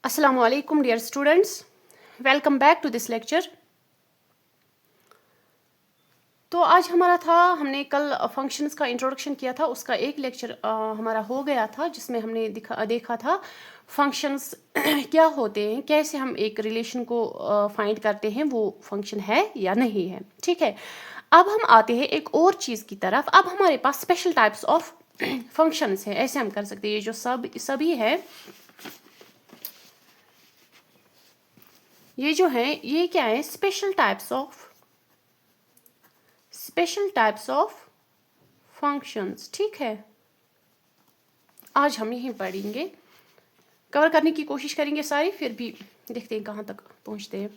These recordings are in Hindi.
Assalamu alaikum dear students, welcome back to this lecture। तो आज हमारा था, हमने कल फंक्शंस का इंट्रोडक्शन किया था, उसका एक लेक्चर हमारा हो गया था जिसमें हमने देखा था फंक्शंस क्या होते हैं, कैसे हम एक रिलेशन को फाइंड करते हैं, वो फंक्शन है या नहीं है। ठीक है, अब हम आते हैं एक और चीज़ की तरफ। अब हमारे पास स्पेशल टाइप्स ऑफ फंक्शंस हैं, ऐसे हम कर सकते हैं। ये जो सभी है, ये जो है, ये क्या है, स्पेशल टाइप्स ऑफ फंक्शंस। ठीक है, आज हम यही पढ़ेंगे, कवर करने की कोशिश करेंगे सारी, फिर भी देखते हैं कहाँ तक पहुँचते हैं।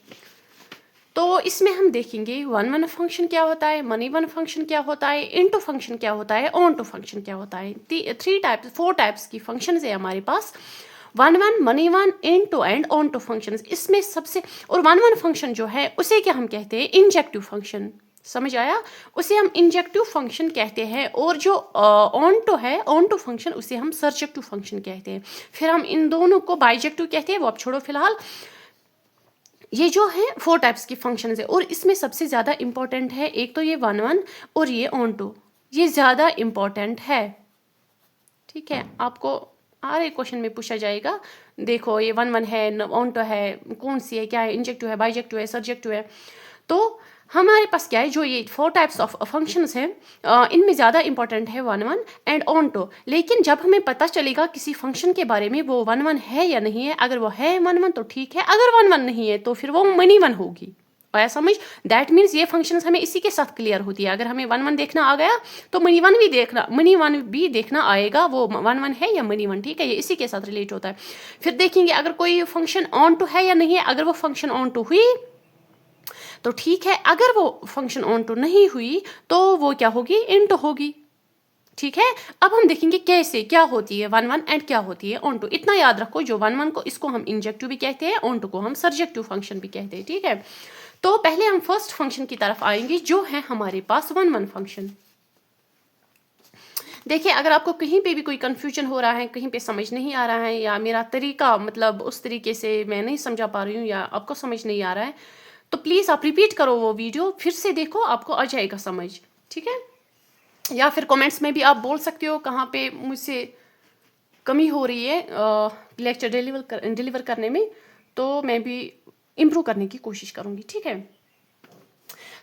तो इसमें हम देखेंगे वन फंक्शन क्या होता है, मनी वन फंक्शन क्या होता है, इनटू फंक्शन क्या होता है, ऑन टू फंक्शन क्या होता है। 4 टाइप्स की फंक्शंस है हमारे पास, one many one, into and onto function. इसमें सबसे, और वन फंक्शन जो है उसे क्या हम कहते हैं, इंजेक्टिव फंक्शन। समझ आया, उसे हम इंजेक्टिव फंक्शन कहते हैं। और जो ऑन टू है, ऑन टू फंक्शन, उसे हम सर्जेक्टिव फंक्शन कहते हैं। फिर हम इन दोनों को बाइजेक्टिव कहते हैं, वो अब छोड़ो फिलहाल। ये जो है 4 टाइप्स की फंक्शन है, और इसमें सबसे ज़्यादा इंपॉर्टेंट है एक तो ये वन और ये ऑन टू, ये ज़्यादा इंपॉर्टेंट है। ठीक है, आपको हर एक क्वेश्चन में पूछा जाएगा, देखो ये वन है, ऑन टू है, कौन सी है, क्या है, इंजेक्टिव है, बाइजेक्टिव है, सर्जेक्टिव है। तो हमारे पास क्या है, जो ये 4 टाइप्स ऑफ फंक्शंस हैं, इनमें ज़्यादा इंपॉर्टेंट है वन एंड ऑन टू। लेकिन जब हमें पता चलेगा किसी फंक्शन के बारे में, वो वन है या नहीं है, अगर वो है वन तो ठीक है, अगर वन नहीं है तो फिर वो मनी वन होगी। आया समझ? दैट मीन्स ये फंक्शंस हमें इसी के साथ क्लियर होती है। अगर हमें वन देखना आ गया तो मनी वन भी देखना आएगा, वो वन है या मनी वन। ठीक है, ये इसी के साथ रिलेट होता है। फिर देखेंगे अगर कोई फंक्शन ऑन टू है या नहीं है। अगर वो फंक्शन ऑन टू हुई तो ठीक है, अगर वो फंक्शन ऑन टू नहीं हुई तो वो क्या होगी, इनटू होगी। ठीक है, अब हम देखेंगे कैसे, क्या होती है वन एंड क्या होती है ऑन टू। इतना याद रखो, जो वन को इसको हम इंजेक्टिव भी कहते हैं, ऑन टू को हम सर्जेक्टिव फंक्शन भी कहते हैं। ठीक है, तो पहले हम फर्स्ट फंक्शन की तरफ आएंगे, जो है हमारे पास वन फंक्शन। देखिए, अगर आपको कहीं पे भी कोई कंफ्यूजन हो रहा है, कहीं पे समझ नहीं आ रहा है, या मेरा तरीका मतलब उस तरीके से मैं नहीं समझा पा रही हूँ, या आपको समझ नहीं आ रहा है, तो प्लीज़ आप रिपीट करो वो वीडियो, फिर से देखो, आपको आ जाएगा समझ। ठीक है, या फिर कमेंट्स में भी आप बोल सकते हो कहाँ पे मुझसे कमी हो रही है लेक्चर डिलीवर करने में, तो मैं भी इम्प्रूव करने की कोशिश करूँगी। ठीक है,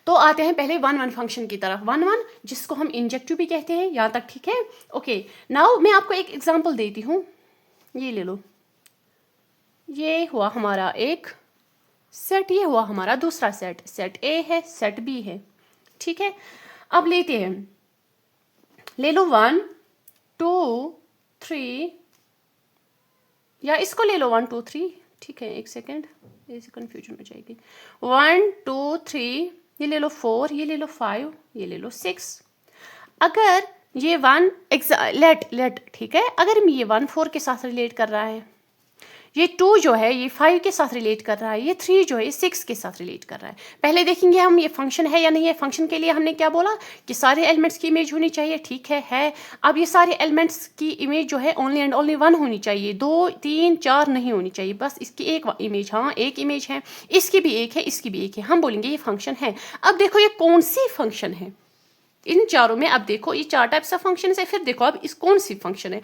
तो आते हैं पहले वन फंक्शन की तरफ। वन जिसको हम इंजेक्टिव भी कहते हैं, यहाँ तक ठीक है। ओके, नाउ मैं आपको एक एग्जांपल देती हूँ, ये ले लो। ये हुआ हमारा एक सेट, ये हुआ हमारा दूसरा सेट, सेट ए है, सेट बी है। ठीक है, अब लेते हैं, ले लो 1 2 3, या इसको ले लो 1 2 3। ठीक है, एक सेकेंड, ऐसे कन्फ्यूजन हो जाएगी। 1 2 3, ये ले लो 4, ये ले लो 5, ये ले लो 6। अगर ये वन लेट ठीक है, अगर ये 1 4 के साथ रिलेट कर रहा है, ये 2 जो है ये 5 के साथ रिलेट कर रहा है, ये 3 जो है ये 6 के साथ रिलेट कर रहा है। पहले देखेंगे हम ये फंक्शन है या नहीं है। फंक्शन के लिए हमने क्या बोला कि सारे एलिमेंट्स की इमेज होनी चाहिए। ठीक है। अब ये सारे एलिमेंट्स की इमेज जो है ओनली एंड ओनली 1 होनी चाहिए, 2 3 4 नहीं होनी चाहिए, बस इसकी एक इमेज। हाँ, एक इमेज है, इसकी भी एक है, इसकी भी एक है, हम बोलेंगे ये फंक्शन है। अब देखो ये कौन सी फंक्शन है इन चारों में। अब देखो ये 4 टाइप्स ऑफ फंक्शन है, फिर देखो अब इस कौन सी फंक्शन है।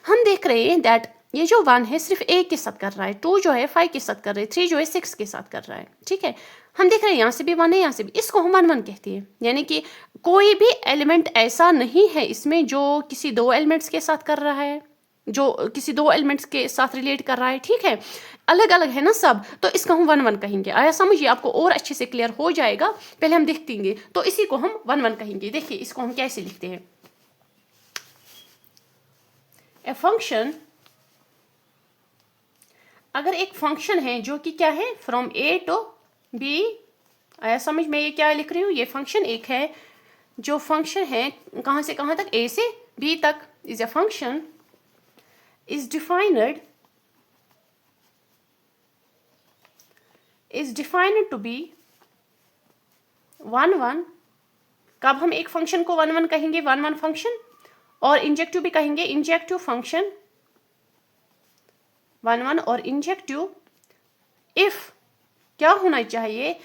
हम देख रहे हैं दैट ये जो 1 है सिर्फ एक के साथ कर रहा है, 2 जो है 5 के साथ कर रहा है, 3 जो है 6 के साथ कर रहा है। ठीक है, हम देख रहे हैं यहाँ से भी 1 है, यहाँ से भी, इसको हम वन कहते हैं। यानी कि कोई भी एलिमेंट ऐसा नहीं है इसमें जो किसी 2 एलिमेंट्स के साथ कर रहा है, जो किसी 2 एलिमेंट्स के साथ रिलेट कर रहा है। ठीक है, अलग अलग है ना सब, तो इसको हम वन कहेंगे। आया समझिए, आपको और अच्छे से क्लियर हो जाएगा। पहले हम देखेंगे, तो इसी को हम वन कहेंगे। देखिए इसको हम कैसे लिखते हैं, ए फंक्शन। अगर एक फंक्शन है जो कि क्या है, फ्रॉम ए टू बी, आया समझ में ये क्या लिख रही हूँ, ये फंक्शन एक है जो फंक्शन है कहाँ से कहाँ तक, ए से बी तक, is a function is defined to be one. कब हम एक फंक्शन को वन कहेंगे, वन फंक्शन, और इंजेक्टिव भी कहेंगे, इंजेक्टिव फंक्शन वन वन और इंजेक्टिव, इफ क्या होना चाहिए,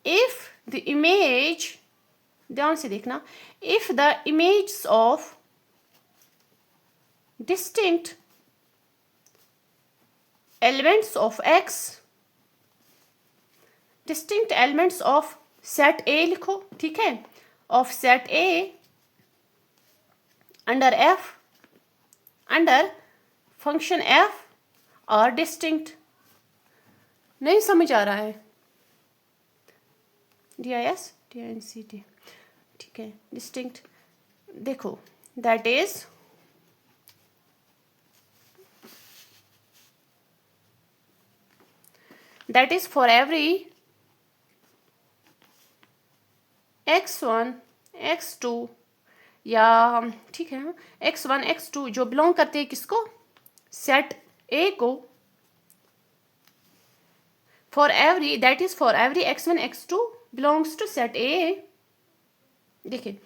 इफ द इमेज, ध्यान से देखना, if the image of distinct elements of x, distinct elements of set ए लिखो, ठीक है, of set A under f, under function F R distinct. नहीं समझ आ रहा है, DIS DINCT, ठीक है, डिस्टिंक्ट, देखो that is for every x1 x2 या ठीक है x1 x2 जो बिलोंग करते हैं किसको, सेट ए को, for every, that is for every x1 x2 belongs to set A. देखिए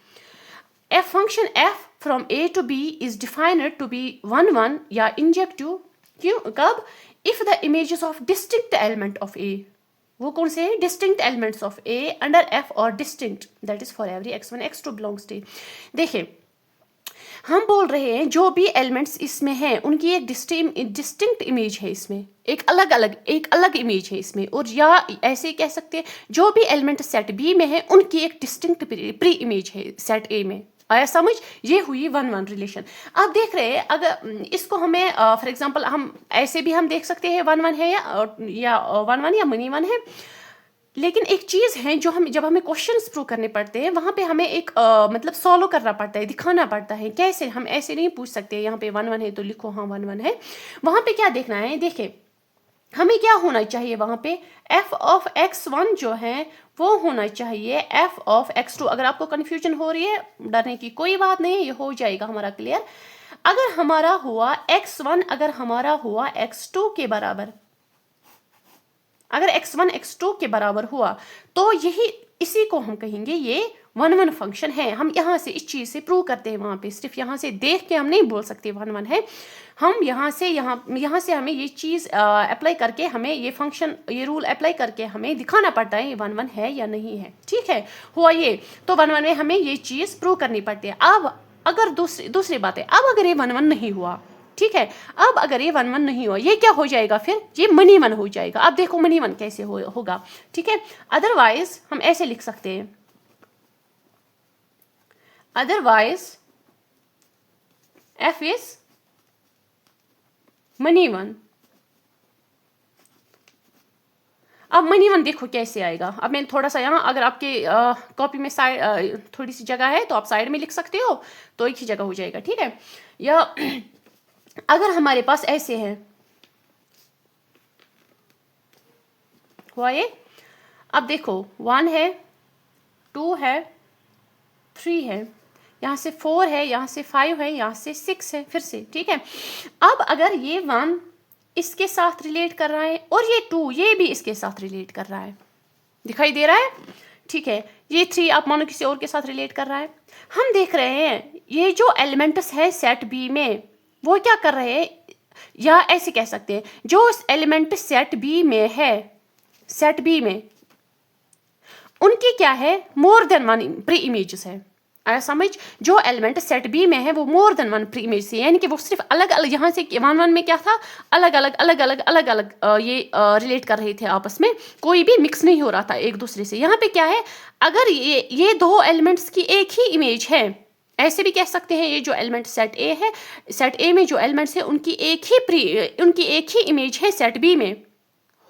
f function f from a to b is defined to be 1 1 या इंजेक्टिव, क्यों, कब, if the images of distinct element of a, वो कौन से हैं, distinct elements of a under f और distinct, that is for every x1 x2 belongs to. देखिए हम बोल रहे हैं जो भी एलिमेंट्स इसमें हैं उनकी एक डिस्टिंक्ट इमेज है, इसमें एक अलग इमेज है इसमें, और या ऐसे कह सकते हैं जो भी एलिमेंट सेट बी में है उनकी एक डिस्टिंक्ट प्री इमेज है सेट ए में। आया समझ, ये हुई 1 1 रिलेशन। अब देख रहे हैं अगर इसको हमें फॉर एग्जांपल हम ऐसे भी हम देख सकते हैं 1 1 है या 1 1 या मनी 1 है, लेकिन एक चीज़ है जो हम जब हमें क्वेश्चंस प्रूव करने पड़ते हैं वहाँ पे हमें एक मतलब सॉल्व करना पड़ता है, दिखाना पड़ता है कैसे, हम ऐसे नहीं पूछ सकते यहाँ पे 1 1 है तो लिखो हाँ 1 1 है। वहाँ पे क्या देखना है, देखिए हमें क्या होना चाहिए वहाँ पे, f ऑफ x1 जो है वो होना चाहिए f ऑफ x2। अगर आपको कन्फ्यूजन हो रही है डरने की कोई बात नहीं, ये हो जाएगा हमारा क्लियर। अगर हमारा हुआ x1 अगर हमारा हुआ x2 के बराबर, अगर x1 x2 के बराबर हुआ तो यही इसी को हम कहेंगे ये 1 1 फंक्शन है। हम यहाँ से इस चीज़ से प्रूव करते हैं, वहाँ पे सिर्फ यहाँ से देख के हम नहीं बोल सकते 1 1 है, हम यहाँ से हमें ये चीज़ अप्लाई करके हमें ये फंक्शन ये रूल अप्लाई करके हमें दिखाना पड़ता है ये 1 1 है या नहीं है, ठीक है, हुआ ये तो 1 1 में हमें ये चीज़ प्रूव करनी पड़ती है। अब अगर दूसरी बात है, अब अगर ये 1 1 नहीं हुआ, ठीक है, अब अगर ये 1 1 नहीं हुआ ये क्या हो जाएगा, फिर ये मनी 1 हो जाएगा। अब देखो मनी 1 कैसे होगा, ठीक है, अदरवाइज हम ऐसे लिख सकते हैं, अदरवाइज f इज मनी 1। अब मनी 1 देखो कैसे आएगा, अब मैं थोड़ा सा यहाँ अगर आपके कॉपी में साइड थोड़ी सी जगह है तो आप साइड में लिख सकते हो, तो एक ही जगह हो जाएगा, ठीक है। या अगर हमारे पास ऐसे है हुआ ये, अब देखो 1 है 2 है 3 है, यहाँ से 4 है, यहाँ से 5 है, यहाँ से 6 है फिर से, ठीक है। अब अगर ये 1 इसके साथ रिलेट कर रहा है और ये 2 ये भी इसके साथ रिलेट कर रहा है, दिखाई दे रहा है, ठीक है, ये 3 आप मानो किसी और के साथ रिलेट कर रहा है। हम देख रहे हैं ये जो एलिमेंट्स है सेट बी में वो क्या कर रहे हैं, या ऐसे कह सकते हैं जो एलिमेंट सेट बी में है, सेट बी में उनकी क्या है मोर देन 1 प्री इमेजेस है। आया समझ, जो एलिमेंट सेट बी में है वो मोर देन 1 प्री इमेज है, यानी कि वो सिर्फ अलग अलग, यहाँ से 1 1 में क्या था अलग अलग ये रिलेट कर रहे थे आपस में, कोई भी मिक्स नहीं हो रहा था एक दूसरे से। यहाँ पे क्या है, अगर ये दो एलिमेंट्स की एक ही इमेज है, ऐसे भी कह सकते हैं ये जो एलिमेंट सेट ए है, सेट ए में जो एलिमेंट्स है उनकी एक ही इमेज है सेट बी में,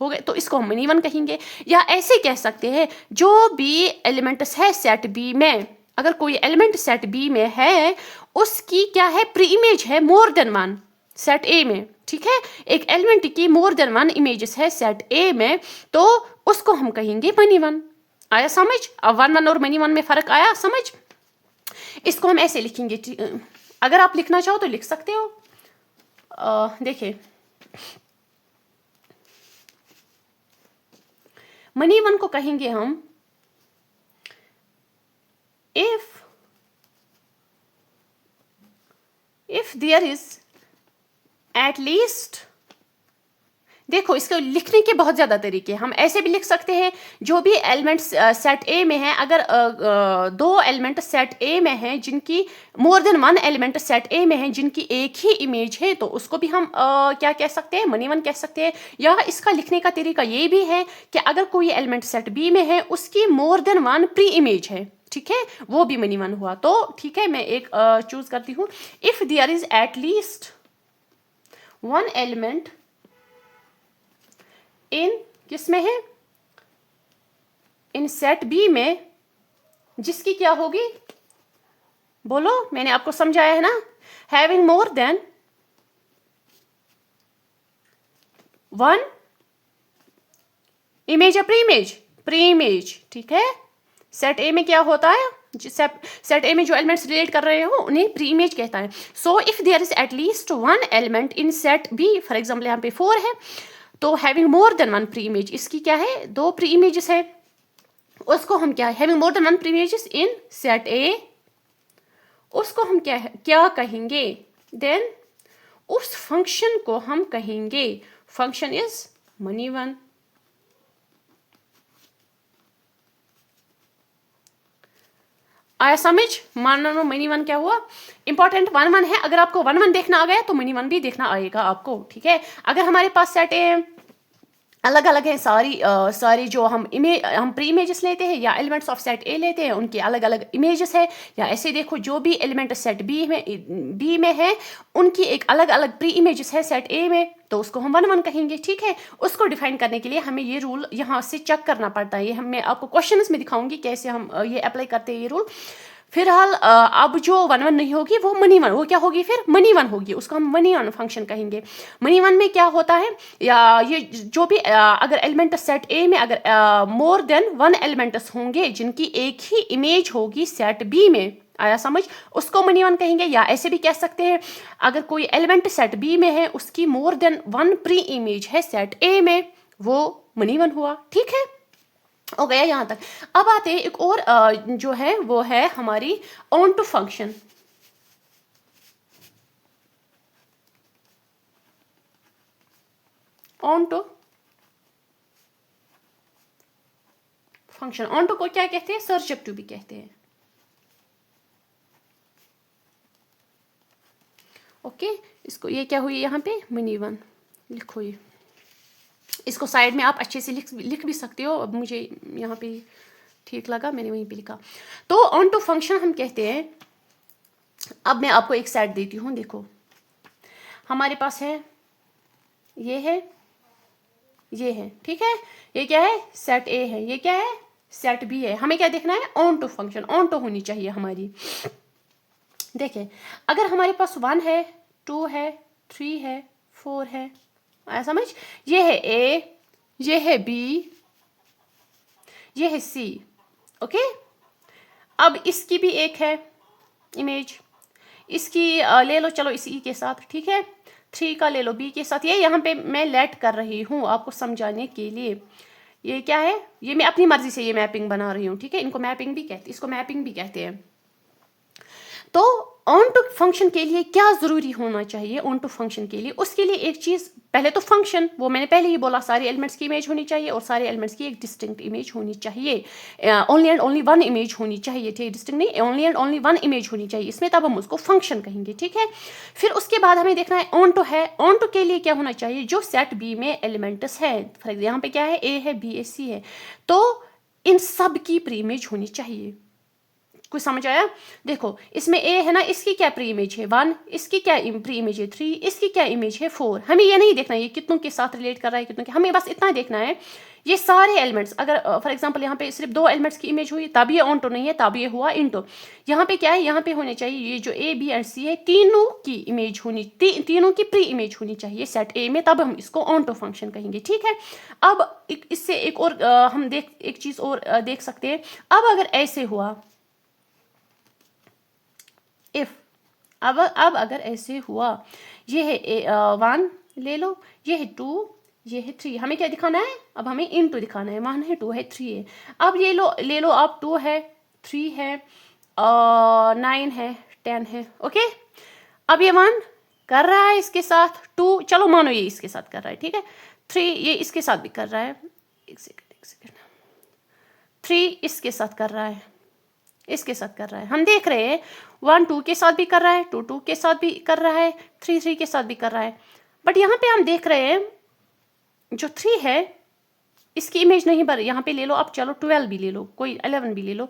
हो गए तो इसको हम मनी 1 कहेंगे। या ऐसे कह सकते हैं जो भी एलिमेंट्स है सेट बी में, अगर कोई एलिमेंट सेट बी में है उसकी क्या है प्री इमेज है मोर देन 1 सेट ए में, ठीक है, एक एलिमेंट की मोर देन 1 इमेजेस है सेट ए में तो उसको हम कहेंगे मनी 1। आया समझ, अब 1 1 और मनी 1 में फर्क आया समझ। इसको हम ऐसे लिखेंगे, अगर आप लिखना चाहो तो लिख सकते हो। देखिए मनी 1 को कहेंगे हम if there is at least देखो इसको लिखने के बहुत ज़्यादा तरीके हैं। हम ऐसे भी लिख सकते हैं, जो भी एलिमेंट्स सेट ए में है, अगर दो एलिमेंट सेट ए में हैं जिनकी मोर देन वन एलिमेंट सेट ए में है जिनकी एक ही इमेज है, तो उसको भी हम क्या कह सकते हैं, मनी वन कह सकते हैं। या इसका लिखने का तरीका ये भी है कि अगर कोई एलिमेंट सेट बी में है, उसकी मोर देन वन प्री इमेज है, ठीक है, वो भी मनी वन हुआ। तो ठीक है, मैं एक चूज करती हूँ। If there is at least one element in किस में है, इन सेट बी में, जिसकी क्या होगी, बोलो, मैंने आपको समझाया है ना, having more than one image या प्री इमेज, प्री इमेज, ठीक है। सेट ए में क्या होता है, सेट ए में जो एलिमेंट्स रिलेट कर रहे हो उन्हें प्री इमेज कहता है। So if there is at least one element in set B, for example यहाँ पे 4 है, तो having more than one pre image, इसकी क्या है, 2 प्री इमेजेस है, उसको हम क्या, having more than one pre images in set ए, उसको हम क्या कहेंगे, देन उस फंक्शन को हम कहेंगे, फंक्शन इज मनी वन। आया समझ, मानो मनी वन क्या हुआ, इंपॉर्टेंट 1 1 है। अगर आपको 1 1 देखना आ गया तो मनी वन भी देखना आएगा आपको, ठीक है। अगर हमारे पास सेट है अलग अलग है, सारी जो हम प्री इमेजेस लेते हैं या एलिमेंट्स ऑफ सेट ए लेते हैं, उनके अलग अलग इमेजेस है। या ऐसे देखो, जो भी एलिमेंट सेट बी में है, उनकी एक अलग अलग प्री इमेजेस है सेट ए में, तो उसको हम 1 1 कहेंगे, ठीक है। उसको डिफाइन करने के लिए हमें ये रूल यहाँ से चेक करना पड़ता है। ये मैं आपको क्वेश्चंस में दिखाऊंगी कैसे हम ये अप्लाई करते हैं ये रूल। फिलहाल अब जो 1 1 नहीं होगी वो मनी वन, वो क्या होगी फिर, मनी वन होगी, उसको हम मनी वन फंक्शन कहेंगे। मनी वन में क्या होता है, या ये जो भी अगर एलिमेंट सेट ए में अगर मोर देन वन एलिमेंट्स होंगे जिनकी एक ही इमेज होगी सेट बी में, आया समझ, उसको मनी वन कहेंगे। या ऐसे भी कह सकते हैं, अगर कोई एलिमेंट सेट बी में है, उसकी मोर देन वन प्री इमेज है सेट ए में, वो मनी वन हुआ, ठीक है, हो गया यहाँ तक। अब आते हैं एक और जो है वो है हमारी onto function. Onto function, onto को क्या कहते हैं, सर्जेक्टिव भी कहते हैं, ओके। इसको ये क्या हुई यहाँ पे, मनी वन लिखो, ये इसको साइड में आप अच्छे से लिख भी सकते हो। अब मुझे यहाँ पे ठीक लगा, मैंने वहीं पे लिखा। तो ऑन टू फंक्शन हम कहते हैं। अब मैं आपको एक सेट देती हूँ, देखो हमारे पास है, ये है, ये है, ठीक है, ये क्या है, सेट ए है, ये क्या है, सेट बी है। हमें क्या देखना है, onto function, onto होनी चाहिए हमारी। देखिए, अगर हमारे पास 1 है, 2 है, 3 है, 4 है, आया समझ, ये है ए, ये है बी, ये है सी, ओके। अब इसकी भी एक है इमेज, इसकी ले लो, चलो इसी के साथ, ठीक है, 3 का ले लो बी के साथ। ये यहाँ पे मैं लेट कर रही हूँ आपको समझाने के लिए। ये क्या है, ये मैं अपनी मर्जी से ये मैपिंग बना रही हूँ, ठीक है। इनको मैपिंग भी कहते, इसको मैपिंग भी कहते हैं। तो ऑन टू फंक्शन के लिए क्या जरूरी होना चाहिए, ऑन टू फंक्शन के लिए, उसके लिए एक चीज, पहले तो फंक्शन, वो मैंने पहले ही बोला, सारे एलिमेंट्स की इमेज होनी चाहिए और सारे एलिमेंट्स की एक डिस्टिंक्ट इमेज होनी चाहिए, only and only one image होनी चाहिए, ठीक, डिस्टिंक्ट नहीं, only and only one image होनी चाहिए इसमें, तब हम उसको फंक्शन कहेंगे, ठीक है। फिर उसके बाद हमें देखना है ऑन टू है, ऑन टू के लिए क्या होना चाहिए, जो सेट बी में एलिमेंट्स है, फॉर एग्जाम्पल यहाँ पे क्या है, ए है, बी है, सी है, तो इन सब की प्री इमेज होनी चाहिए। कुछ समझ आया, देखो इसमें ए है ना, इसकी क्या प्री इमेज है 1, इसकी क्या प्री इमेज है 3, इसकी क्या इमेज है 4। हमें ये नहीं देखना ये कितनों के साथ रिलेट कर रहा है, कितनों के, हमें बस इतना देखना है ये सारे एलिमेंट्स, अगर फॉर एग्जांपल यहाँ पे सिर्फ 2 एलिमेंट्स की इमेज हुई तब ये ऑन टू नहीं है, तब ये हुआ इनटू। यहाँ पे क्या है, यहाँ पे होने चाहिए ये जो ए बी एंड सी है, तीनों की इमेज होनी, तीनों की प्री इमेज होनी चाहिए सेट ए में, तब हम इसको ऑन टू फंक्शन कहेंगे, ठीक है। अब इससे एक और हम एक चीज और देख सकते हैं। अब अगर ऐसे हुआ, इफ अब अगर ऐसे हुआ, ये है 1 ले लो, ये है 2, ये है 3, हमें क्या दिखाना है, अब हमें इनटू दिखाना है, 1 है, 2 है, 3 है। अब ये ले लो आप, 2 है, 3 है, 9 है, 10 है, ओके। अब ये 1 कर रहा है इसके साथ, 2, चलो मानो ये इसके साथ कर रहा है, ठीक है, 3 ये इसके साथ भी कर रहा है, एक सेकेंड, 3 इसके साथ कर रहा है, इसके साथ कर रहा है। हम देख रहे हैं 1 2 के साथ भी कर रहा है, 2 2 के साथ भी कर रहा है, 3 3 के साथ भी कर रहा है। बट यहाँ पे हम देख रहे हैं जो 3 है इसकी इमेज नहीं बन, यहाँ पे ले लो आप, चलो 12 भी ले लो, कोई 11 भी ले लो।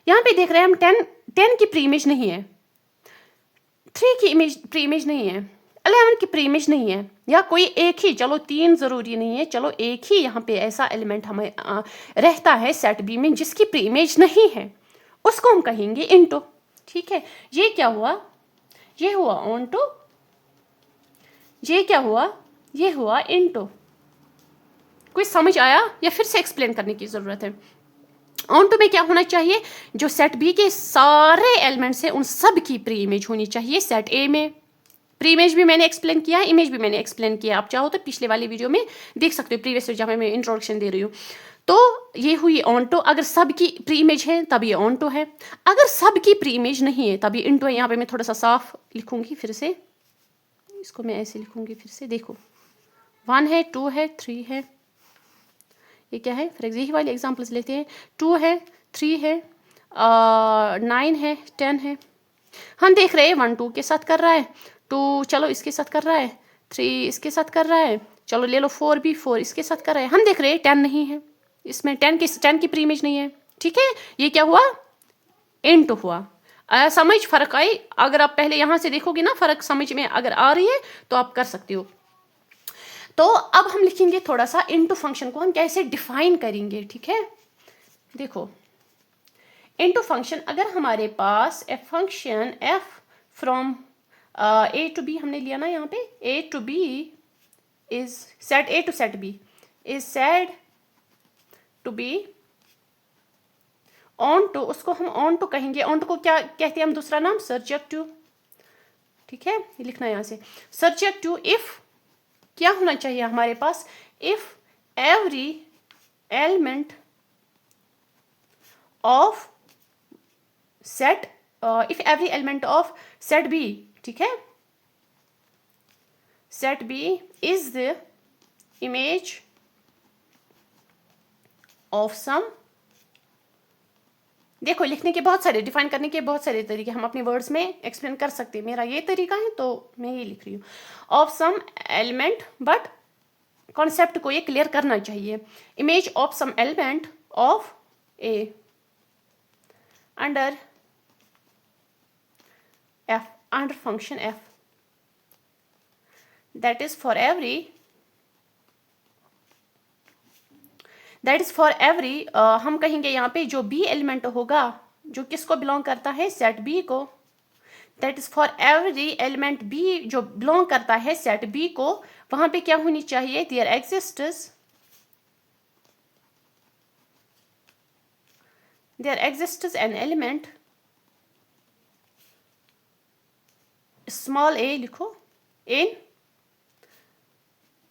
यहाँ पे देख रहे हैं हम 10 की प्री इमेज नहीं है, 3 की इमेज प्री इमेज नहीं है, 11 की प्री इमेज नहीं है, या कोई एक ही, चलो 3 ज़रूरी नहीं है, चलो एक ही यहाँ पे ऐसा एलिमेंट हमें रहता है सेट बी में जिसकी प्री इमेज नहीं है, उसको हम कहेंगे इनटू। ठीक है, ये क्या हुआ, ये हुआ ऑनटू, ये क्या हुआ, ये हुआ इनटू। कोई समझ आया या फिर से एक्सप्लेन करने की ज़रूरत है? ऑनटू में क्या होना चाहिए, जो सेट बी के सारे एलिमेंट्स हैं उन सब की प्री इमेज होनी चाहिए सेट ए में। प्री इमेज भी मैंने एक्सप्लेन किया, इमेज भी मैंने एक्सप्लेन किया, आप चाहो तो पिछले वाली वीडियो में देख सकते हो, प्रीवियस जहाँ मैं इंट्रोडक्शन दे रही हूँ। तो ये हुई ऑनटू, अगर सब की प्री इमेज है तब ये ऑनटू है, अगर सब की प्री इमेज नहीं है तब ये इनटू है। यहाँ पे मैं थोड़ा सा साफ लिखूंगी, फिर से इसको मैं ऐसे लिखूंगी, फिर से देखो 1 है, 2 है, 3 है, ये क्या है, फॉर एग्जाम्पल यही वाले एग्जाम्पल्स लेते हैं, 2 है, 3 है, 9 है, 10 है। हम देख रहे हैं 1 2 के साथ कर रहा है, 2 चलो इसके साथ कर रहा है, 3 इसके साथ कर रहा है, चलो ले लो 4 भी, 4 इसके साथ कर रहा है। हम देख रहे हैं 10 नहीं है, इसमें 10 की प्री इमेज नहीं है। ठीक है, ये क्या हुआ, इनटू हुआ। समझ फर्क आई? अगर आप पहले यहाँ से देखोगे ना, फर्क समझ में अगर आ रही है तो आप कर सकते हो। तो अब हम लिखेंगे थोड़ा सा इनटू फंक्शन को हम कैसे डिफाइन करेंगे। ठीक है, देखो इनटू फंक्शन, अगर हमारे पास a function F from A to B हमने लिया ना, यहाँ पे A to B is set A to set B is set to B onto, उसको हम ऑन टू कहेंगे। ऑन टू को क्या कहते हैं हम, दूसरा नाम सब्जेक्ट टू। ठीक है, ये लिखना है यहाँ से, सब्जेक्ट टू इफ क्या होना चाहिए हमारे पास, if every element of set, if every element of set B, ठीक है, set B is the image of some. देखो लिखने के बहुत सारे, डिफाइन करने के बहुत सारे तरीके हम अपने वर्ड्स में एक्सप्लेन कर सकते हैं, मेरा ये तरीका है तो मैं ये लिख रही हूँ, of some element, but concept को ये क्लियर करना चाहिए, image of some element of A under f, under function f, that is for every, that is for every, हम कहेंगे यहाँ पे जो बी एलिमेंट होगा, जो किसको बिलोंग करता है, सेट बी को, that is for every element B जो बिलोंग करता है सेट बी को, वहां पे क्या होनी चाहिए, there exists an element, small A लिखो, in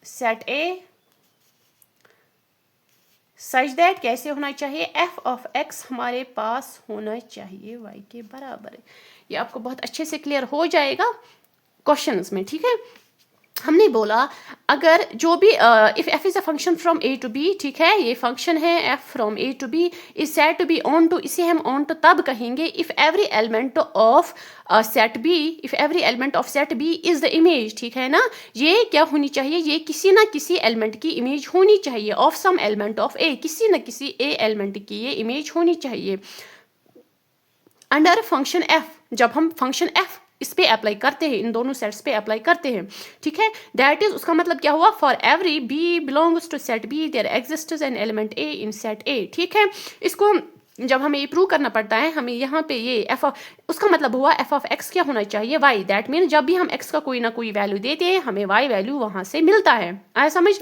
set A such that कैसे होना चाहिए, एफ ऑफ एक्स हमारे पास होना चाहिए वाई के बराबर है। ये आपको बहुत अच्छे से क्लियर हो जाएगा क्वेश्चंस में। ठीक है, हमने बोला अगर जो भी if f is a function from A to B, ठीक है, ये फंक्शन है f from A to B is set to B onto, इसे हम ऑन टू तब कहेंगे if every element of set B, if every element of set B is the image. ठीक है ना, ये क्या होनी चाहिए, ये किसी ना किसी एलिमेंट की इमेज होनी चाहिए, ऑफ सम एलिमेंट ऑफ ए, किसी ना किसी ए एलिमेंट की ये इमेज होनी चाहिए अंडर फंक्शन एफ। जब हम फंक्शन एफ इस पे अप्लाई करते हैं, इन दोनों सेट्स पे अप्लाई करते हैं, ठीक है, दैट इज, उसका मतलब क्या हुआ, for every B belongs to set B there exists an element A in set A. ठीक है, इसको जब हमें ये प्रूव करना पड़ता है, हमें यहाँ पे ये एफ ऑफ, उसका मतलब हुआ एफ ऑफ एक्स क्या होना चाहिए, वाई। दैट मीन जब भी हम एक्स का कोई ना कोई वैल्यू देते हैं हमें वाई वैल्यू वहां से मिलता है। आया समझ?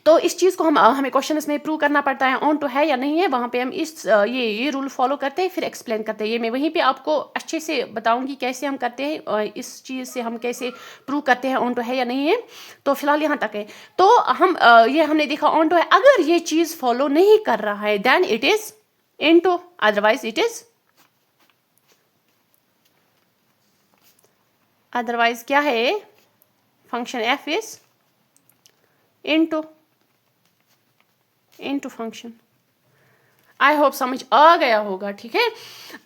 तो इस चीज़ को हमें क्वेश्चन में प्रूव करना पड़ता है ऑन टू है या नहीं है, वहाँ पे हम इस ये रूल फॉलो करते हैं, फिर एक्सप्लेन करते हैं। ये मैं वहीं पे आपको अच्छे से बताऊंगी कैसे हम करते हैं, और इस चीज़ से हम कैसे प्रूव करते हैं ऑन टू है या नहीं है। तो फिलहाल यहाँ तक है। तो हम ये हमने देखा ऑन टू है, अगर ये चीज़ फॉलो नहीं कर रहा है then it is into, otherwise it is, otherwise क्या है, function f is into into function. I hope समझ आ गया होगा, ठीक है।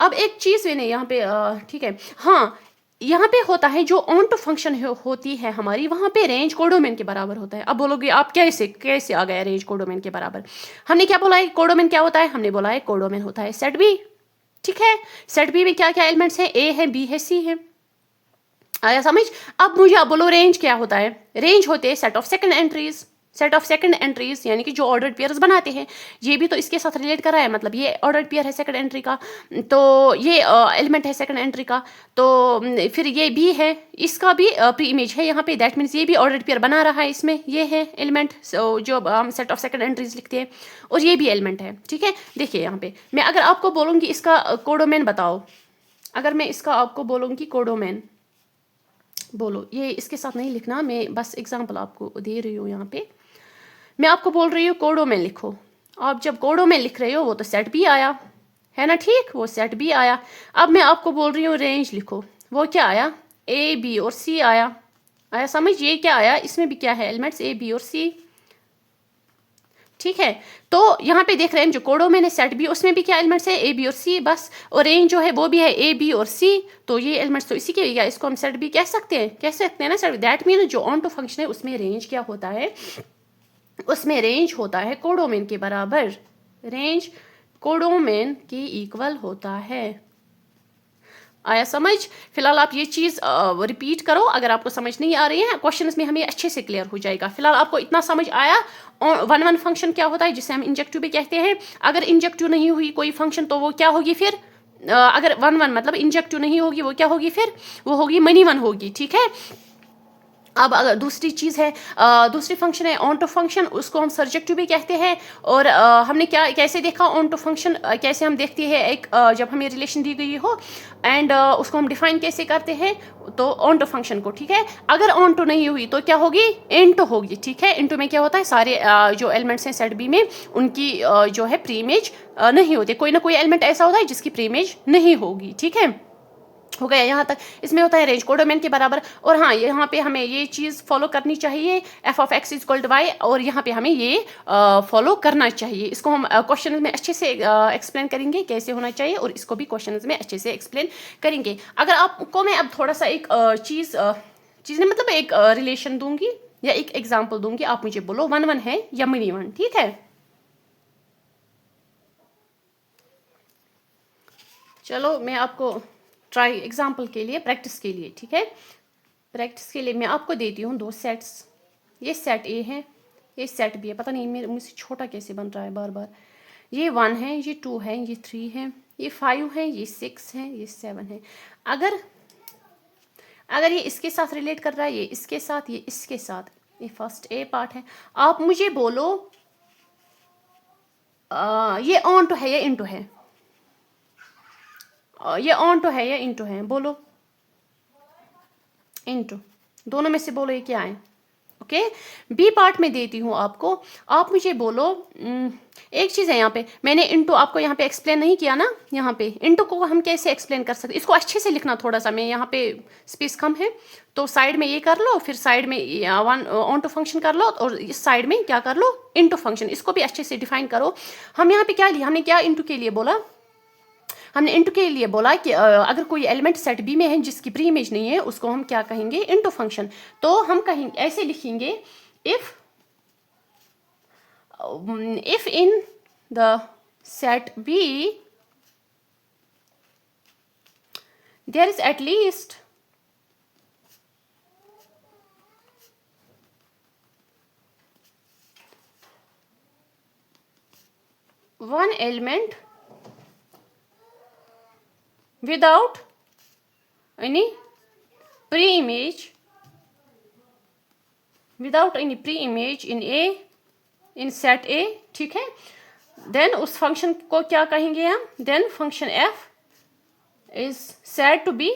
अब एक चीज़ मैंने यहाँ पे ठीक है, हाँ, यहाँ पे होता है जो ऑन टू फंक्शन होती है हमारी, वहाँ पे रेंज कोडोमेन के बराबर होता है। अब बोलोगे आप कैसे कैसे आ गया रेंज कोडोमेन के बराबर? हमने क्या बोला है कोडोमेन क्या होता है? हमने बोला है कोडोमेन होता है सेट बी, ठीक है। सेट बी में क्या क्या एलिमेंट्स हैं? ए है, बी है, सी है। आया समझ? अब मुझे आप बोलो रेंज क्या होता है? रेंज होते हैं set of second entries, set of second entries यानी कि जो ऑर्डर्ड पेयर्स बनाते हैं। ये भी तो इसके साथ रिलेट कर रहा है, मतलब ये ऑर्डर्ड पेयर है सेकंड एंट्री का, तो ये एलिमेंट है सेकंड एंट्री का, तो फिर ये भी है, इसका भी प्री इमेज है यहाँ पे, दैट मीन्स ये भी ऑर्डर्ड पेयर बना रहा है इसमें, ये है एलिमेंट जो हम सेट ऑफ सेकंड एंट्रीज लिखते हैं, और ये भी एलिमेंट है, ठीक है। देखिए यहाँ पे मैं अगर आपको बोलूँगी इसका कोडोमेन बताओ, अगर मैं इसका आपको बोलूँगी कोडोमेन बोलो, ये इसके साथ नहीं लिखना, मैं बस एग्जांपल आपको दे रही हूँ। यहाँ पे मैं आपको बोल रही हूँ कोडोमेन लिखो। आप जब कोडोमेन लिख रहे हो वो तो सेट बी आया है ना, ठीक, वो सेट बी आया। अब मैं आपको बोल रही हूँ रेंज लिखो, वो क्या आया? ए बी और सी आया। आया समझ? ये क्या आया? इसमें भी क्या है? एलिमेंट्स ए बी और सी, ठीक है। तो यहाँ पे देख रहे हैं जो कोडोमेन है सेट बी, उसमें भी क्या एलिमेंट्स है? ए बी और सी बस, और रेंज जो है वो भी है ए बी और सी, तो ये एलिमेंट्स तो इसी के, या इसको हम सेट बी कह सकते हैं, कह सकते हैं ना सेट। दैट मीन जो ऑन टू फंक्शन है उसमें रेंज क्या होता है? उसमें रेंज होता है कोडोमेन के बराबर, रेंज कोडोमेन के इक्वल होता है। आया समझ? फिलहाल आप ये चीज़ रिपीट करो, अगर आपको समझ नहीं आ रही है क्वेश्चन में हमें अच्छे से क्लियर हो जाएगा। फिलहाल आपको इतना समझ आया वन वन फंक्शन क्या होता है, जिसे हम इंजेक्टिव भी कहते हैं। अगर इंजेक्टिव नहीं हुई कोई फंक्शन तो वो क्या होगी फिर? अगर वन वन मतलब इंजेक्टिव नहीं होगी वो क्या होगी फिर? वो होगी मनी वन होगी, ठीक है। अब अगर दूसरी चीज़ है, दूसरी फंक्शन है ऑन टू फंक्शन, उसको हम सर्जेक्टिव भी कहते हैं। और हमने क्या कैसे देखा ऑन टू फंक्शन कैसे हम देखते हैं? एक जब हमें रिलेशन दी गई हो एंड उसको हम डिफाइन कैसे करते हैं, तो ऑन टू फंक्शन को, ठीक है। अगर ऑन टू नहीं हुई तो क्या होगी? इनटू होगी, ठीक है। इनटू में क्या होता है? सारे जो एलिमेंट्स हैं सेट बी में उनकी जो है प्री इमेज नहीं होती, कोई ना कोई एलिमेंट ऐसा होता है जिसकी प्री इमेज नहीं होगी, ठीक है। हो गया यहाँ तक। इसमें होता है रेंज कोडोमेन के बराबर। और हाँ, यहाँ पे हमें ये चीज़ फॉलो करनी चाहिए, f of x is equal to y, और यहाँ पे हमें ये फॉलो करना चाहिए। इसको हम क्वेश्चन में अच्छे से एक्सप्लेन करेंगे कैसे होना चाहिए, और इसको भी क्वेश्चन में अच्छे से एक्सप्लेन करेंगे। अगर आपको मैं अब थोड़ा सा एक चीज़ ने मतलब एक रिलेशन दूंगी या एक एग्जाम्पल दूंगी, आप मुझे बोलो वन वन है या मिनी वन, ठीक है। चलो मैं आपको ट्राई एग्जाम्पल के लिए, प्रैक्टिस के लिए, ठीक है, प्रैक्टिस के लिए मैं आपको देती हूँ दो सेट्स। ये सेट ए है, ये सेट बी है। पता नहीं मेरे मुझसे छोटा कैसे बन रहा है बार बार। ये 1 है, ये 2 है, ये 3 है, ये 5 है, ये 6 है, ये 7 है। अगर अगर ये इसके साथ रिलेट कर रहा है, ये इसके साथ, ये इसके साथ, ये फर्स्ट ए पार्ट है। आप मुझे बोलो ये ऑन टू है या इनटू है? ये ऑन टू है या इनटू है? बोलो। इनटू, दोनों में से बोलो ये क्या है? ओके, बी पार्ट में देती हूँ आपको, आप मुझे बोलो। एक चीज़ है यहाँ पे, मैंने इनटू आपको यहाँ पे एक्सप्लेन नहीं किया ना। यहाँ पे इनटू को हम कैसे एक्सप्लेन कर सकते? इसको अच्छे से लिखना थोड़ा सा, मैं यहाँ पे स्पेस कम है तो साइड में ये कर लो, फिर साइड में वन ऑन टू फंक्शन कर लो, और इस साइड में क्या कर लो? Into function. इसको भी अच्छे से डिफाइन करो। हम यहाँ पे क्या लिया? हमने क्या इनटू के लिए बोला? हमने इनटू के लिए बोला कि अगर कोई एलिमेंट सेट बी में है जिसकी प्री इमेज नहीं है, उसको हम क्या कहेंगे? Into function. तो हम कहेंगे, ऐसे लिखेंगे, if in the set B there is at least one element without any pre-image, without any pre-image in set A, ठीक है। देन उस फंक्शन को क्या कहेंगे हम? Then function f is said to be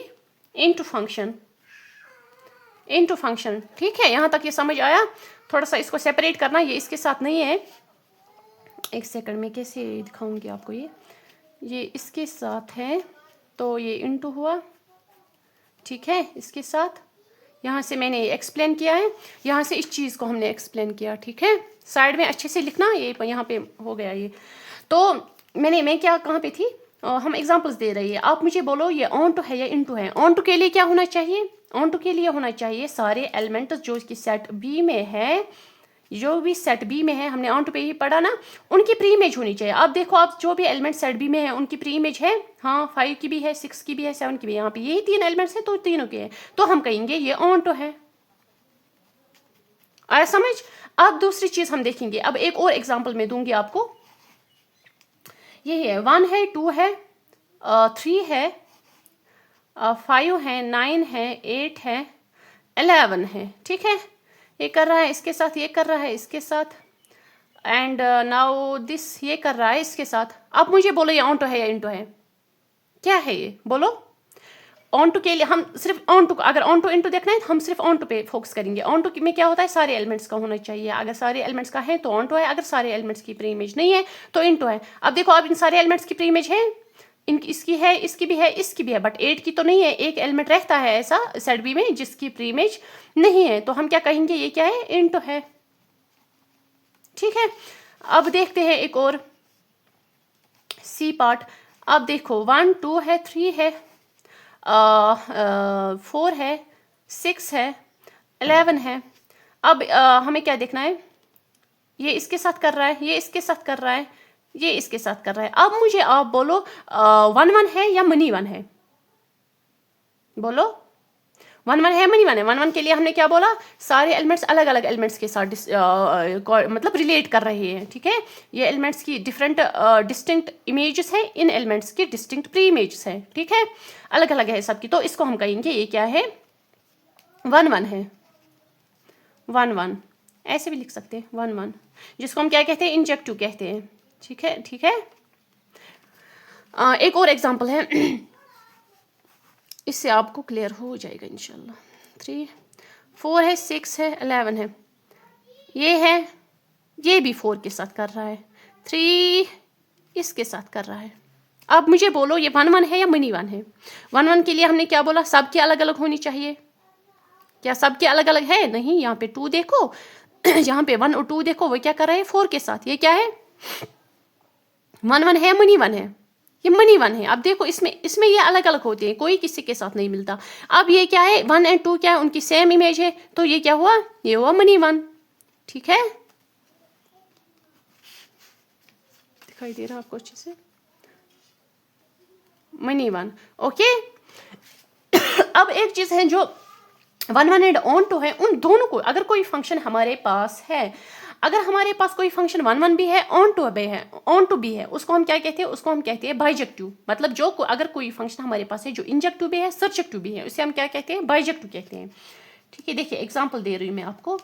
into function, ठीक है। यहाँ तक ये समझ आया? थोड़ा सा इसको सेपरेट करना, ये इसके साथ नहीं है। एक सेकंड में कैसे दिखाऊंगी आपको? ये इसके साथ है तो ये इनटू हुआ, ठीक है, इसके साथ। यहाँ से मैंने एक्सप्लेन किया है, यहाँ से इस चीज़ को हमने एक्सप्लेन किया, ठीक है। साइड में अच्छे से लिखना, ये यहाँ पे हो गया ये। तो मैं क्या कहाँ पे थी, हम एग्जांपल्स दे रही है। आप मुझे बोलो ये ऑन टू है या इन टू है। ऑन टू के लिए क्या होना चाहिए, ऑन टू के लिए होना चाहिए सारे एलिमेंट्स जो कि सेट बी में है, जो भी सेट बी में है, हमने ऑन टू पे ही पढ़ा ना, उनकी प्री इमेज होनी चाहिए। आप देखो, आप जो भी एलिमेंट सेट बी में है उनकी प्री इमेज है, हाँ 5 की भी है, 6 की भी है, 7 की भी है। यहाँ पे यही 3 एलिमेंट्स हैं तो तीनों के हैं, तो हम कहेंगे ये ऑन टू है। आया समझ। अब दूसरी चीज हम देखेंगे, अब एक और एग्जाम्पल मैं दूंगी आपको। ये है 1 है, 2 है, 3 है, 5 है, 9 है, 8 है, 11 है, ठीक है। ये कर रहा है इसके साथ, ये कर रहा है इसके साथ, एंड नाउ दिस ये कर रहा है इसके साथ। अब मुझे बोलो ये ऑन टू है या इन टू है, क्या है ये बोलो। ऑन टू के लिए हम सिर्फ ऑन टू, अगर ऑन टू इन टू देखना है हम सिर्फ ऑन टू पे फोकस करेंगे। ऑन टू में क्या होता है, सारे एलिमेंट्स का होना चाहिए। अगर सारे एलिमेंट्स का है तो ऑन टू है, अगर सारे एलिमेंट्स की प्री इमेज नहीं है तो इन टू है। अब देखो, अब इन सारे एलिमेंट्स की प्री इमेज है, इसकी है, इसकी भी है, इसकी भी है, बट 8 की तो नहीं है। एक एलिमेंट रहता है ऐसा सेट बी में जिसकी प्री इमेज नहीं है, तो हम क्या कहेंगे, ये क्या है, इन टू है, ठीक है। अब देखते हैं एक और सी पार्ट। अब देखो 1 2 है, 3 है, 4 है, 6 है, 11 है। अब हमें क्या देखना है, ये इसके साथ कर रहा है, ये इसके साथ कर रहा है, ये इसके साथ कर रहा है। अब मुझे आप बोलो 1 1 है या मनी 1 है, बोलो 1 1 है, मनी 1 है। 1 1 के लिए हमने क्या बोला, सारे एलिमेंट्स अलग अलग एलिमेंट्स के साथ मतलब रिलेट कर रहे हैं, ठीक है। ये एलिमेंट्स की डिफरेंट डिस्टिंक्ट इमेजेस हैं, इन एलिमेंट्स की डिस्टिंक्ट प्री इमेजेस हैं, ठीक है, अलग अलग है सबकी। तो इसको हम कहेंगे ये क्या है, 1 1 है, 1 1 ऐसे भी लिख सकते हैं, 1 1, जिसको हम क्या कहते हैं, इंजेक्टिव कहते हैं, ठीक है, ठीक है। एक और एग्जांपल है, इससे आपको क्लियर हो जाएगा इंशाल्लाह। 3 4 है, 6 है, 11 है, ये है, ये भी 4 के साथ कर रहा है, 3 इसके साथ कर रहा है। अब मुझे बोलो ये 1 1 है या मनी 1 है। 1 1 के लिए हमने क्या बोला, सबकी अलग अलग होनी चाहिए। क्या सबके अलग अलग है, नहीं। यहाँ पे 2 देखो यहाँ पे 1 और 2 देखो, वो क्या कर रहा है, 4 के साथ। ये क्या है, 1 1 है, मनी 1 है, ये मनी 1 है। अब देखो इसमें ये अलग अलग होते हैं, कोई किसी के साथ नहीं मिलता। अब ये क्या है, 1 और 2 क्या है, उनकी सेम इमेज है, तो ये क्या हुआ, ये हुआ मनी 1, ठीक है। दिखाई दे रहा आपको अच्छे से, मनी 1, ओके। अब एक चीज है जो 1 1 एंड ऑन टू है, उन दोनों को अगर कोई फंक्शन हमारे पास है, अगर हमारे पास कोई फंक्शन 1 1 भी है, ऑन टू भी है, ऑन टू भी है, उसको हम क्या कहते हैं, उसको हम कहते हैं बाइजेक्टिव। मतलब जो अगर कोई फंक्शन हमारे पास है जो इंजेक्टिव भी है, सर्जेक्टिव भी है, उसे हम क्या कहते हैं, बाइजेक्टिव कहते हैं, ठीक है। देखिए एग्जाम्पल दे रही हूँ मैं आपको।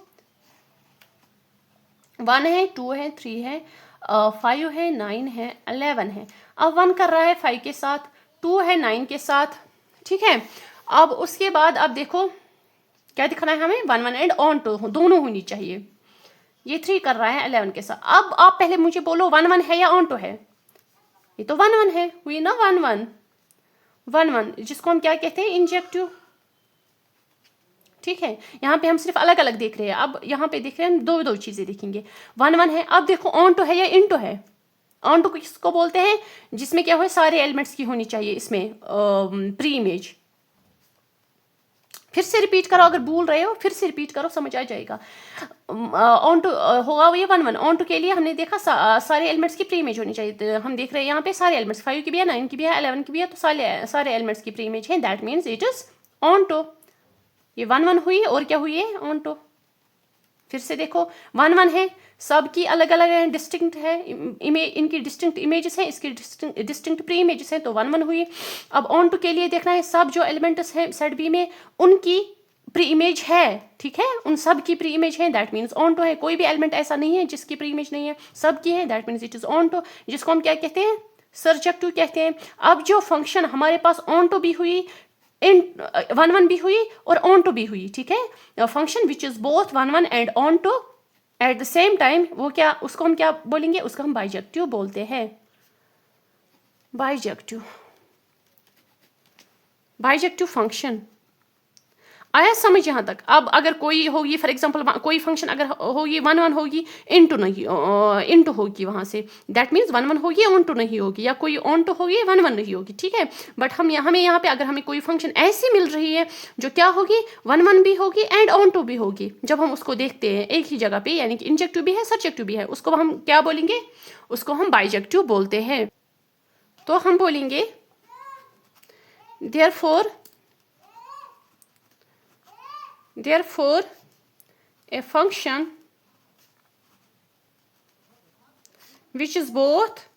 1 है, 2 है, 3 है, 5 है, 9 है, 11 है। अब 1 कर रहा है 5 के साथ, 2 है 9 के साथ, ठीक है। अब उसके बाद अब देखो क्या दिखाना है हमें, 1 1 एंड ऑन टू दोनों होनी चाहिए। ये 3 कर रहा है 11 के साथ। अब आप पहले मुझे बोलो 1 1 है या ऑन टू है। ये तो 1 1 है, हुई ना 1 1 1 1, जिसको हम क्या कहते हैं, इंजेक्टिव, ठीक है। यहाँ पे हम सिर्फ अलग अलग देख रहे हैं। अब यहाँ पे देख रहे हैं, दो दो चीजें देखेंगे। 1 1 है, अब देखो ऑन टू है या इन टू है। ऑन टू किसको बोलते हैं, जिसमें क्या हो, सारे एलिमेंट्स की होनी चाहिए इसमें प्री इमेज। फिर से रिपीट करो, अगर भूल रहे हो फिर से रिपीट करो, समझ आ जाएगा। ऑन टू होगा वो ये 1 1। ऑन टू के लिए हमने देखा सारे एलिमेंट्स की प्री इमेज होनी चाहिए। तो हम देख रहे हैं यहाँ पे सारे एलिमेंट्स, 5 की भी है, 9 की भी है, 11 की भी है, तो सारे एलिमेंट्स की प्री इमेज है, that means it is onto. ये 1 1 हुई और क्या हुई है, ऑन टू। फिर से देखो 1 1 है, सबकी अलग अलग है, डिस्टिंक्ट है, इनकी डिस्टिंक्ट इमेजेस हैं, इसकी डिस्टिंक्ट प्री इमेजेस हैं, तो 1 1 हुई। अब ऑन टू के लिए देखना है सब जो एलिमेंट्स हैं सेट बी में उनकी प्री इमेज है, ठीक है, उन सब की प्री इमेज है, दैट मीन्स ऑन टू है। कोई भी एलिमेंट ऐसा नहीं है जिसकी प्री इमेज नहीं है, सबकी है, that means it is onto, जिसको हम क्या कहते हैं, सर्जेक्टिव कहते हैं। अब जो फंक्शन हमारे पास ऑन टू भी हुई, इन 1 1 भी हुई और ऑन टू भी हुई, ठीक है, function which is both 1 1 and onto at the same time, वो क्या, उसको हम क्या बोलेंगे, उसको हम बाइजेक्टिव बोलते हैं, बाइजेक्टिव, बाइजेक्टिव फंक्शन। आया समझ यहाँ तक? अब अगर कोई होगी फॉर एग्जांपल कोई फंक्शन अगर होगी 1 1 होगी, इनटू नहीं इनटू होगी वहाँ से, दैट मीन्स 1 1 होगी ऑन टू नहीं होगी, या कोई ऑन टू होगी 1 1 नहीं होगी, ठीक है। बट हमें यहाँ पे अगर हमें कोई फंक्शन ऐसी मिल रही है जो क्या होगी 1 1 भी होगी एंड ऑन टू भी होगी, जब हम उसको देखते हैं एक ही जगह पे, यानी कि इंजेक्टिव भी है सब्जेक्टिव भी है, उसको हम क्या बोलेंगे? उसको हम बाइजेक्टिव बोलते हैं। तो हम बोलेंगे therefore a function which is both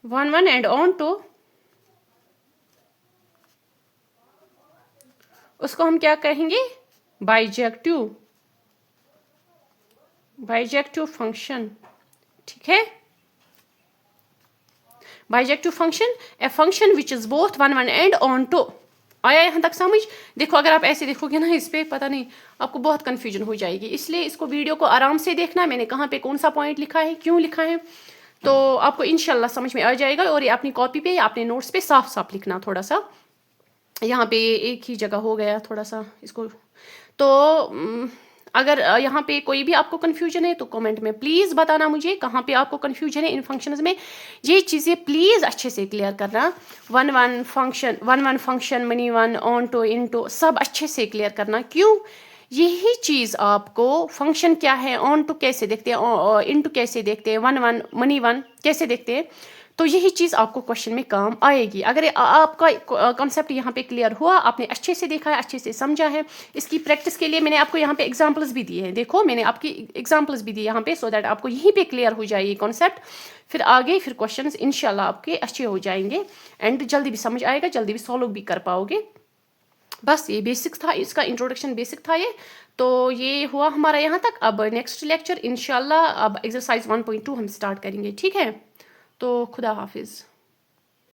1 1 and on to, उसको हम क्या कहेंगे? बाइजेक्टिव फंक्शन, ठीक है। Bijective function, a function which is both 1 1 and onto. आया यहाँ तक समझ? देखो अगर आप ऐसे देखोगे ना इस पे, पता नहीं आपको बहुत कंफ्यूजन हो जाएगी, इसलिए इसको वीडियो को आराम से देखना है, मैंने कहाँ पे कौन सा पॉइंट लिखा है, क्यों लिखा है, तो आपको इंशाल्लाह समझ में आ जाएगा। और ये अपनी कॉपी पे या अपने नोट्स पे साफ साफ लिखना, थोड़ा सा यहाँ पे एक ही जगह हो गया थोड़ा सा इसको। तो अगर यहाँ पे कोई भी आपको कन्फ्यूजन है तो कमेंट में प्लीज़ बताना मुझे कहाँ पे आपको कन्फ्यूजन है इन फंक्शंस में। ये चीज़ें प्लीज़ अच्छे से क्लियर करना। 1 1 फंक्शन मनी 1 ऑन टू इन टू सब अच्छे से क्लियर करना। क्यों? यही चीज़ आपको फंक्शन क्या है, ऑन टू कैसे देखते हैं, इन टू कैसे देखते हैं, 1 1 मनी 1 कैसे देखते हैं, तो यही चीज़ आपको क्वेश्चन में काम आएगी। अगर आपका कॉन्सेप्ट यहाँ पे क्लियर हुआ, आपने अच्छे से देखा है, अच्छे से समझा है, इसकी प्रैक्टिस के लिए मैंने आपको यहाँ पे एग्जांपल्स भी दिए हैं। देखो मैंने आपकी एग्जांपल्स भी दिए यहाँ पे, सो दैट आपको यहीं पे क्लियर हो जाए ये कॉन्सेप्ट। फिर आगे फिर क्वेश्चंस इंशाल्लाह आपके अच्छे हो जाएंगे एंड जल्दी भी समझ आएगा, जल्दी भी सॉल्व भी कर पाओगे। बस ये बेसिक्स था, इसका इंट्रोडक्शन बेसिक था ये। तो ये हुआ हमारा यहाँ तक। अब नेक्स्ट लेक्चर इंशाल्लाह अब एक्सरसाइज 1.2 हम स्टार्ट करेंगे, ठीक है। तो खुदा हाफिज़।